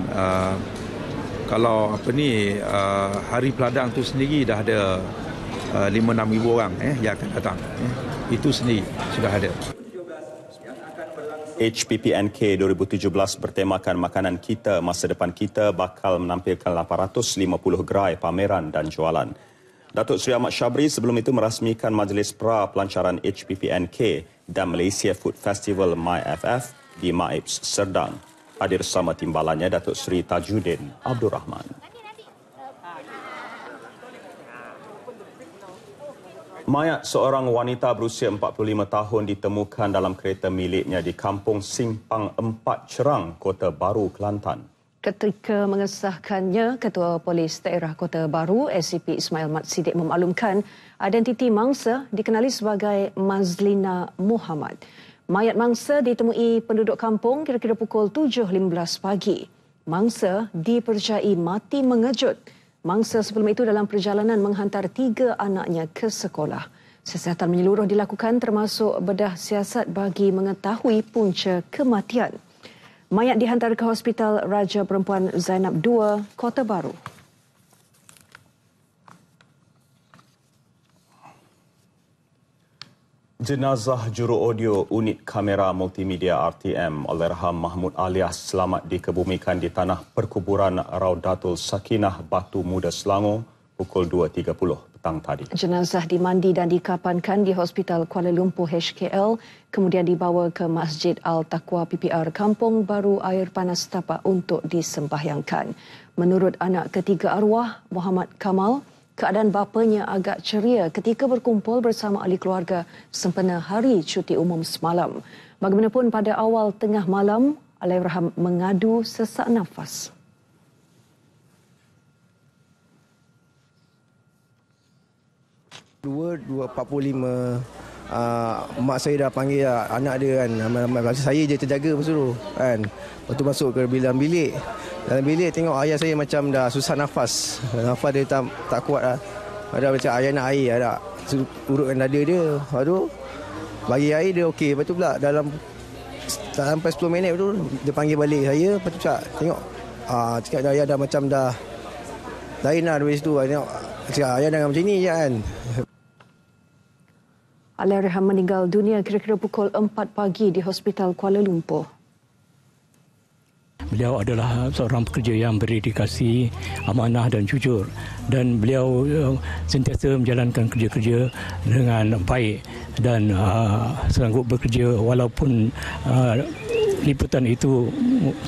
kalau Hari Peladang tu sendiri dah ada 5-6 ribu orang yang akan datang. Itu sendiri sudah ada. HPPNK 2017 bertemakan makanan kita, masa depan kita bakal menampilkan 850 gerai pameran dan jualan. Datuk Seri Ahmad Syabri sebelum itu merasmikan majlis pra-pelancaran HPPNK dan Malaysia Food Festival MyFF di MAIPS Serdang. Hadir bersama timbalannya Datuk Seri Tajuddin Abdul Rahman. Mayat seorang wanita berusia 45 tahun ditemukan dalam kereta miliknya di Kampung Simpang 4 Cerang, Kota Baru, Kelantan. Ketika mengesahkannya, Ketua Polis Daerah Kota Baru, SCP Ismail Mat Siddiq memaklumkan identiti mangsa dikenali sebagai Mazlina Muhammad. Mayat mangsa ditemui penduduk kampung kira-kira pukul 7.15 pagi. Mangsa dipercayai mati mengejut. Mangsa sebelum itu dalam perjalanan menghantar 3 anaknya ke sekolah. Siasatan menyeluruh dilakukan termasuk bedah siasat bagi mengetahui punca kematian. Mayat dihantar ke Hospital Raja Perempuan Zainab II, Kota Baru. Jenazah juru audio unit kamera multimedia RTM Allahyarham Mahmud Alias selamat dikebumikan di tanah perkuburan Raudatul Sakinah Batu Muda Selangor pukul 2.30 petang tadi. Jenazah dimandi dan dikapankan di Hospital Kuala Lumpur HKL, kemudian dibawa ke Masjid Al-Taqwa PPR Kampung Baru Air Panas Tapak untuk disembahyangkan. Menurut anak ketiga arwah, Muhammad Kamal, keadaan bapanya agak ceria ketika berkumpul bersama ahli keluarga sempena hari cuti umum semalam. Bagaimanapun pada awal tengah malam, Allahyarham mengadu sesak nafas. Dua 2.45 mak saya dah panggil anak dia kan. Saya je terjaga suruh kan. Lepas tu masuk ke bilik. Dalam bilik tengok ayah saya macam dah susah nafas. Nafas dia tak kuat dah. Ada macam ayah nak air ada. Urutkan dada dia. Aduh. Bagi air dia okey. Lepas tu pula dalam tak sampai 10 minit tu dia panggil balik saya. Lepas tu cakap tengok cakap ayah dah macam dah lain lah dari situ. Tengok cakap ayah jangan macam ni je kan. Allahyarham meninggal dunia kira-kira pukul 4 pagi di Hospital Kuala Lumpur. Beliau adalah seorang pekerja yang berdedikasi, amanah dan jujur, dan beliau sentiasa menjalankan kerja-kerja dengan baik dan sanggup bekerja walaupun liputan itu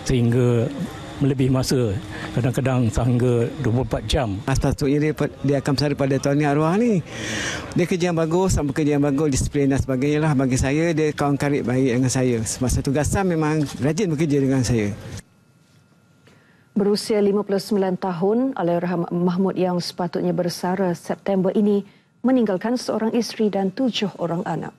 sehingga melebihi masa, kadang-kadang sehingga 24 jam. Sepatutnya dia akan bersara pada tuan ni arwah ni. Dia kerja yang bagus, sama kerja yang bagus, disiplin dan sebagainya lah. Bagi saya, dia kawan karib baik dengan saya. Sebab satu gasam memang rajin bekerja dengan saya. Berusia 59 tahun, Allahyarham Mahmud yang sepatutnya bersara September ini meninggalkan seorang isteri dan 7 orang anak.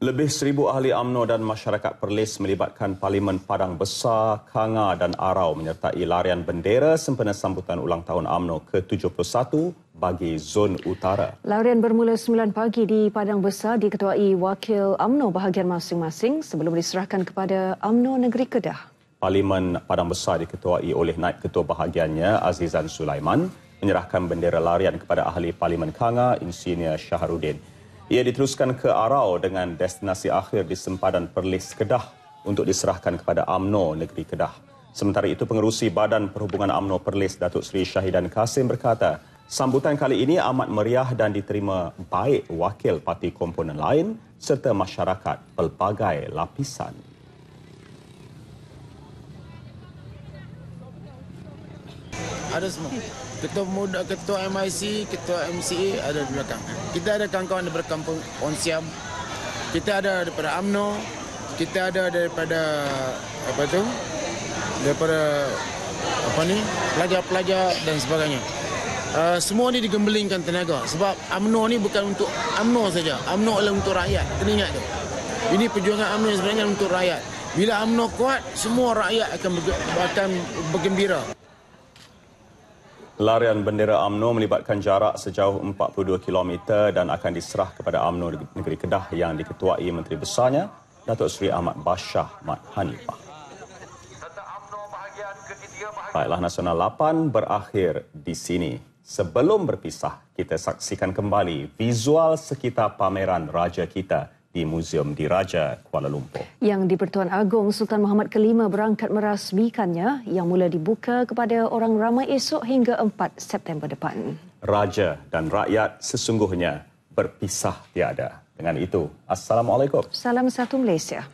Lebih 1,000 ahli UMNO dan masyarakat Perlis melibatkan Parlimen Padang Besar, Kanga dan Arau menyertai larian bendera sempena sambutan ulang tahun UMNO ke-71 bagi Zon Utara. Larian bermula 9 pagi di Padang Besar diketuai wakil UMNO bahagian masing-masing sebelum diserahkan kepada UMNO Negeri Kedah. Parlimen Padang Besar diketuai oleh Naib Ketua Bahagiannya Azizan Sulaiman menyerahkan bendera larian kepada ahli Parlimen Kanga Insinyur Syahrudin. Ia diteruskan ke Arau dengan destinasi akhir di sempadan Perlis Kedah untuk diserahkan kepada UMNO Negeri Kedah. Sementara itu, pengerusi Badan Perhubungan UMNO Perlis Datuk Seri Syahidan Kasim berkata, sambutan kali ini amat meriah dan diterima baik wakil parti komponen lain serta masyarakat pelbagai lapisan. Ada semua. Ketua Pemuda, Ketua MIC, Ketua MCA ada di belakang. Kita ada kawan-kawan daripada Kampung Onsiam. Kita ada daripada UMNO. Kita ada daripada pelajar-pelajar dan sebagainya. Semua ni digembelingkan tenaga sebab UMNO ni bukan untuk UMNO saja. UMNO adalah untuk rakyat. Kena ingat tu. Ini perjuangan UMNO sebenarnya untuk rakyat. Bila UMNO kuat, semua rakyat akan bergembira. Larian bendera UMNO melibatkan jarak sejauh 42 km dan akan diserah kepada UMNO Negeri Kedah yang diketuai Menteri Besarnya, Datuk Seri Ahmad Bashar Mat Hanifah. Baiklah, Nasional 8 berakhir di sini. Sebelum berpisah, kita saksikan kembali visual sekitar pameran Raja kita di Muzium Diraja Kuala Lumpur. Yang di-Pertuan Agong Sultan Muhammad ke-5 berangkat merasmikannya yang mula dibuka kepada orang ramai esok hingga 4 September depan. Raja dan rakyat sesungguhnya berpisah tiada. Dengan itu, Assalamualaikum. Salam satu Malaysia.